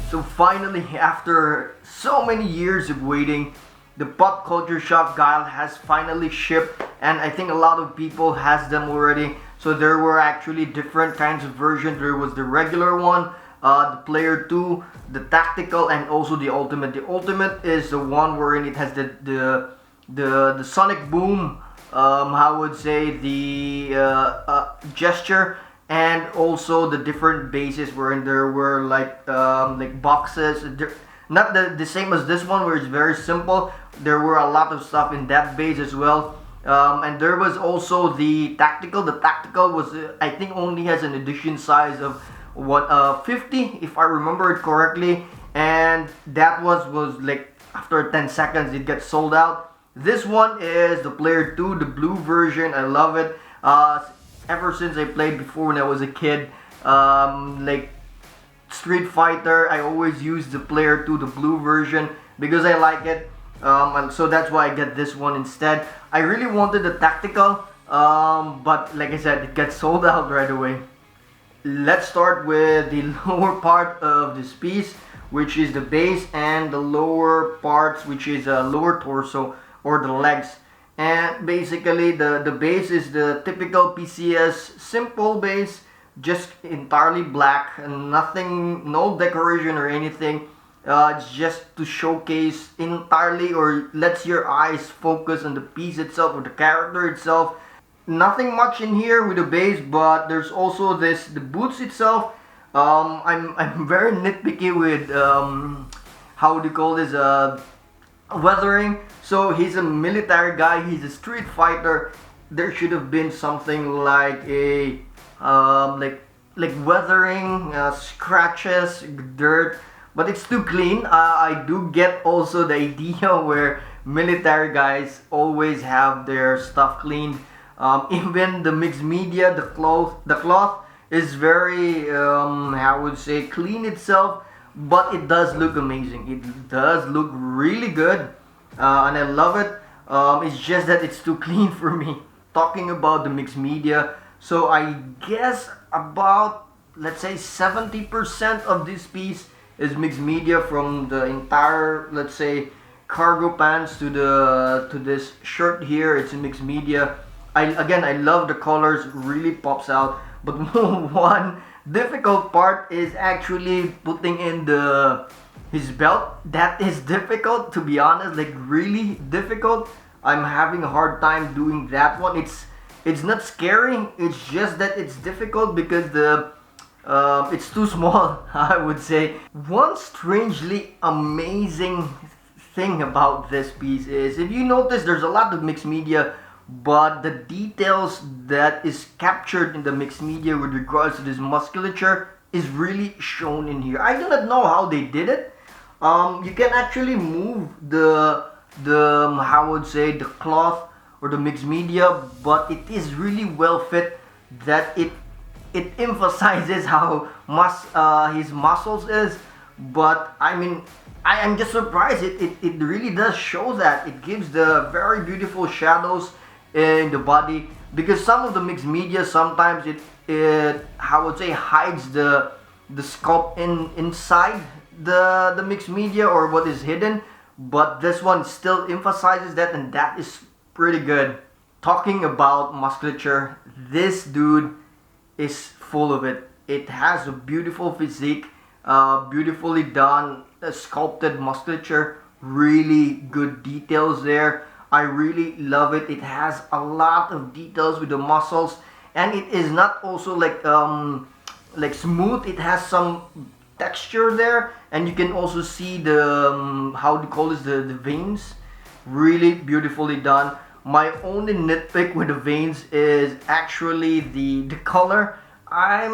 So finally, after so many years of waiting, the Pop Culture Shock Guile has finally shipped, and I think a lot of people has them already. So there were actually different kinds of versions. There was the regular one, the Player 2, the Tactical, and also the Ultimate. The Ultimate is the one wherein it has the sonic boom, I would say the gesture, and also the different bases wherein there were like boxes. Not the same as this one where it's very simple. There were a lot of stuff in that base as well. And there was also the Tactical. The Tactical was I think only has an edition size of 50 if I remember it correctly, and that was like after 10 seconds it gets sold out. This one is the Player 2, the blue version. I love it. Ever since I played before when I was a kid, like Street Fighter, I always use the Player 2, the blue version, because I like it. And so that's why I get this one instead. I really wanted the Tactical, but like I said, it gets sold out right away. Let's start with the lower part of this piece, which is the base, and the lower parts, which is lower torso or the legs. And basically the base is the typical PCS simple base, just entirely black and nothing, no decoration or anything. It's just to showcase entirely, or lets your eyes focus on the piece itself or the character itself. Nothing much in here with the base, but there's also the boots itself. I'm very nitpicky with how do you call this, weathering. So he's a military guy, he's a Street Fighter. There should have been something like a like weathering, scratches, dirt, but it's too clean. I do get also the idea where military guys always have their stuff cleaned. Even the mixed media, the cloth is very I would say clean itself, but it does look amazing. It does look really good. And I love it. It's just that it's too clean for me. Talking about the mixed media, so I guess about, let's say, 70% of this piece is mixed media, from the entire, let's say, cargo pants to this shirt here. It's in mixed media. I love the colors, really pops out. But one difficult part is actually putting in his belt. That is difficult, to be honest, like really difficult. I'm having a hard time doing that one. It's not scary, it's just that it's difficult because it's too small. I would say one strangely amazing thing about this piece is, if you notice, there's a lot of mixed media, but the details that is captured in the mixed media with regards to this musculature is really shown in here. I do not know how they did it. You can actually move the how I would say the cloth or the mixed media, but it is really well fit, that it emphasizes how his muscles is. But I mean, I am just surprised. It really does show that. It gives the very beautiful shadows in the body, because some of the mixed media sometimes it how I would say hides the sculpt inside the mixed media, or what is hidden, but this one still emphasizes that, and that is pretty good. Talking about musculature, this dude is full of it. It has a beautiful physique, beautifully done, sculpted musculature, really good details there. I really love it. It has a lot of details with the muscles, and it is not also like smooth. It has some texture there, and you can also see the how do you call this, the veins. Really beautifully done. My only nitpick with the veins is actually the color. I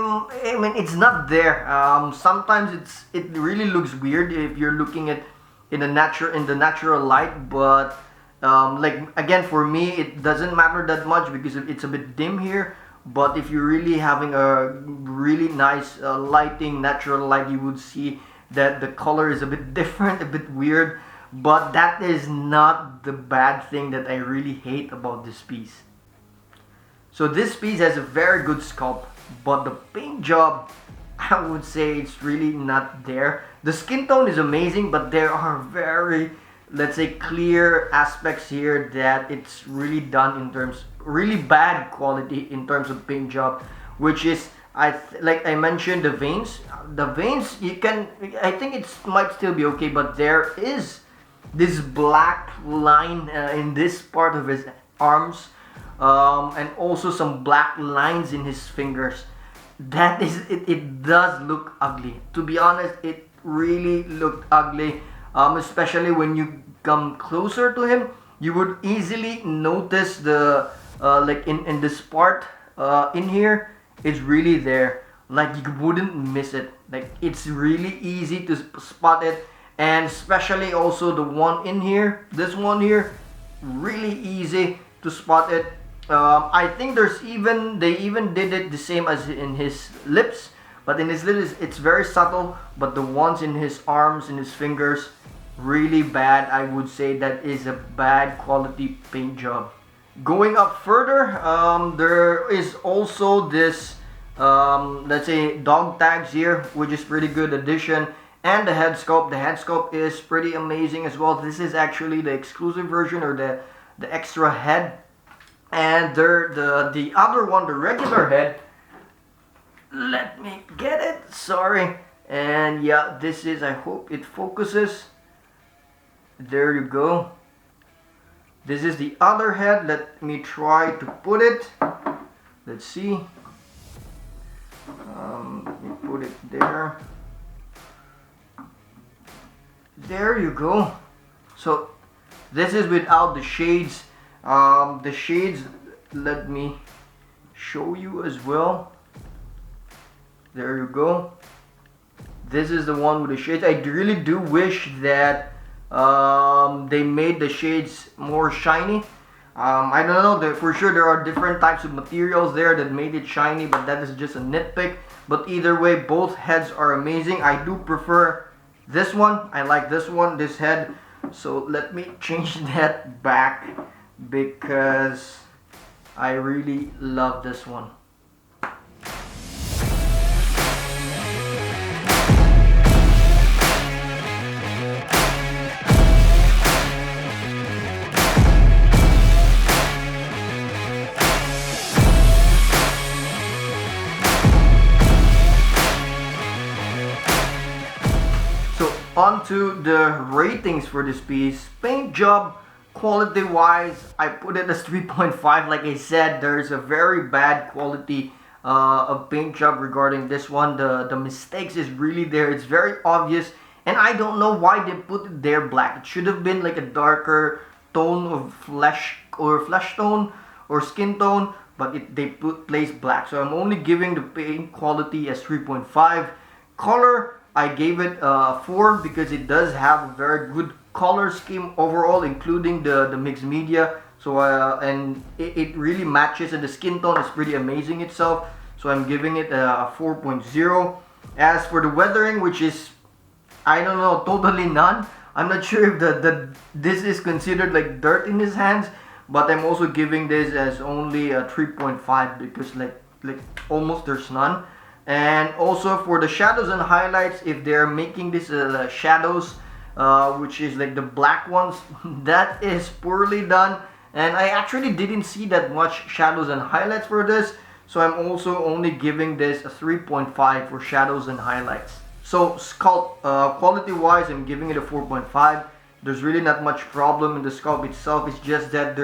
mean, it's not there. Sometimes it really looks weird if you're looking at in the natural light, but like again, for me it doesn't matter that much because it's a bit dim here. But if you're really having a really nice lighting, natural light, you would see that the color is a bit different, a bit weird. But that is not the bad thing that I really hate about this piece. So this piece has a very good sculpt, but the paint job, I would say it's really not there. The skin tone is amazing, but there are very, let's say, clear aspects here that it's really done in terms, really bad quality in terms of paint job, which is, like I mentioned, the veins. The veins, you can, I think it might still be okay, but there is this black line in this part of his arms, and also some black lines in his fingers. That is, it does look ugly. To be honest, it really looked ugly, especially when you come closer to him. You would easily notice the like in this part in here, it's really there. Like you wouldn't miss it. Like it's really easy to spot it, and especially also the one in here, this one here, really easy to spot it. I think they even did it the same as in his lips, but in his lips it's very subtle, but the ones in his arms and his fingers, really bad. I would say that is a bad quality paint job. Going up further, there is also this let's say dog tags here, which is pretty good addition. And the head sculpt. The head sculpt is pretty amazing as well. This is actually the exclusive version, or the extra head. And the other one, the regular head. Let me get it. Sorry. And yeah, this is, I hope it focuses. There you go. This is the other head. Let me try to put it. Let's see. Let me put it there. There you go. So this is without the shades. The shades, let me show you as well. There you go. This is the one with the shades. I really do wish that they made the shades more shiny. I don't know, for sure there are different types of materials there that made it shiny, but that is just a nitpick. But either way, both heads are amazing. I do prefer this one. I like this one, this head. So let me change that back because I really love this one. Onto the ratings for this piece. Paint job, quality wise, I put it as 3.5. Like I said, there's a very bad quality of paint job regarding this one. The mistakes is really there. It's very obvious, and I don't know why they put it there black. It should have been like a darker tone of flesh tone or skin tone, but they placed black. So I'm only giving the paint quality as 3.5. Color, I gave it 4 because it does have a very good color scheme overall, including the mixed media. So and it really matches, and the skin tone is pretty amazing itself. So I'm giving it a 4.0. As for the weathering, which is, I don't know, totally none. I'm not sure if this is considered like dirt in his hands, but I'm also giving this as only a 3.5 because like almost there's none. And also for the shadows and highlights, if they're making this shadows, which is like the black ones, that is poorly done. And I actually didn't see that much shadows and highlights for this, so I'm also only giving this a 3.5 for shadows and highlights. So sculpt, quality wise, I'm giving it a 4.5. There's really not much problem in the sculpt itself. It's just that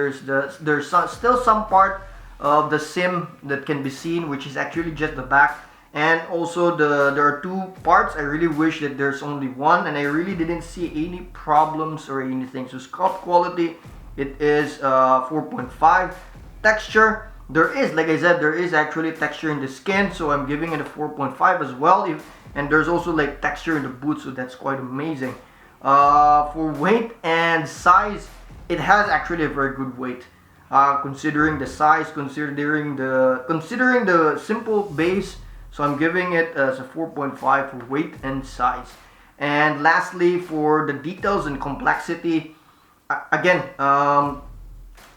still some part of the sim that can be seen, which is actually just the back. And also there are two parts. I really wish that there's only one, and I really didn't see any problems or anything. So sculpt quality, it is 4.5. Texture, there is, like I said, there is actually texture in the skin, so I'm giving it a 4.5 as well. And there's also like texture in the boot, so that's quite amazing. For weight and size, it has actually a very good weight. Considering the size, considering the simple base, so I'm giving it as a 4.5 for weight and size. And lastly, for the details and complexity, again,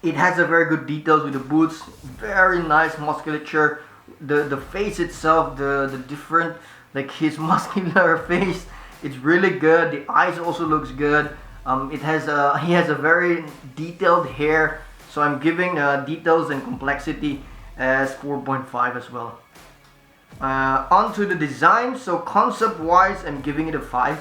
it has a very good details with the boots, very nice musculature. The face itself, the different, like his muscular face, it's really good. The eyes also looks good. He has a very detailed hair, so I'm giving details and complexity as 4.5 as well. Onto the design. So concept wise, I'm giving it a 5.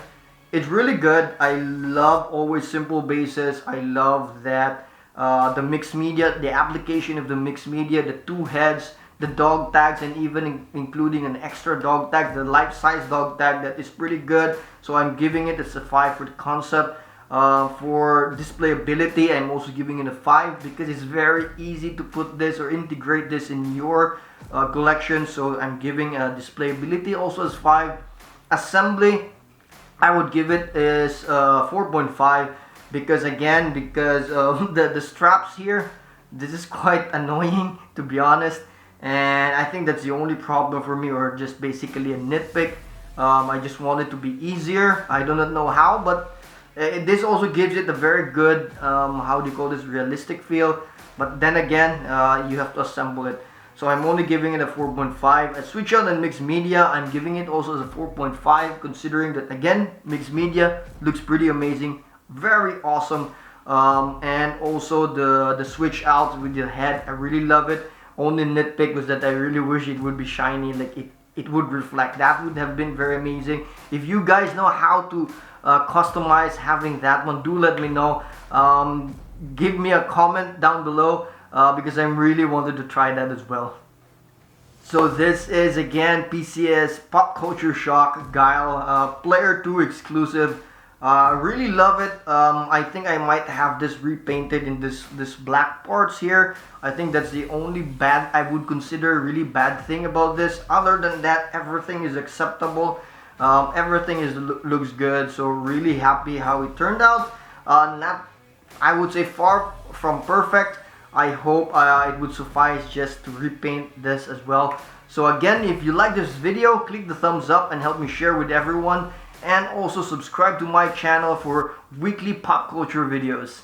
It's really good. I love always simple bases. I love that the mixed media, the application of the mixed media, the two heads, the dog tags, and even including an extra dog tag, the life-size dog tag, that is pretty good. So I'm giving it as a 5 for the concept. For displayability, I'm also giving it a 5 because it's very easy to put this or integrate this in your collection. So I'm giving displayability also as 5. Assembly, I would give it as 4.5 because of the straps here. This is quite annoying, to be honest, and I think that's the only problem for me, or just basically a nitpick. I just want it to be easier. I do not know how, but this also gives it a very good, how do you call this, realistic feel. But then again, you have to assemble it. So I'm only giving it a 4.5. A switch out and mixed media, I'm giving it also as a 4.5, considering that again, mixed media looks pretty amazing, very awesome. And also the switch out with the head, I really love it. Only nitpick was that I really wish it would be shiny, like it would reflect. That would have been very amazing. If you guys know how to customize having that one, do let me know. Give me a comment down below because I really wanted to try that as well. So this is again PCS Pop Culture Shock Guile Player 2 exclusive. Really love it. I think I might have this repainted in this black parts here. I think that's the only bad, I would consider really bad thing about this. Other than that, everything is acceptable. Everything looks good. So really happy how it turned out. Not, I would say, far from perfect. I hope it would suffice just to repaint this as well. So again, if you like this video, click the thumbs up and help me share with everyone. And also subscribe to my channel for weekly pop culture videos.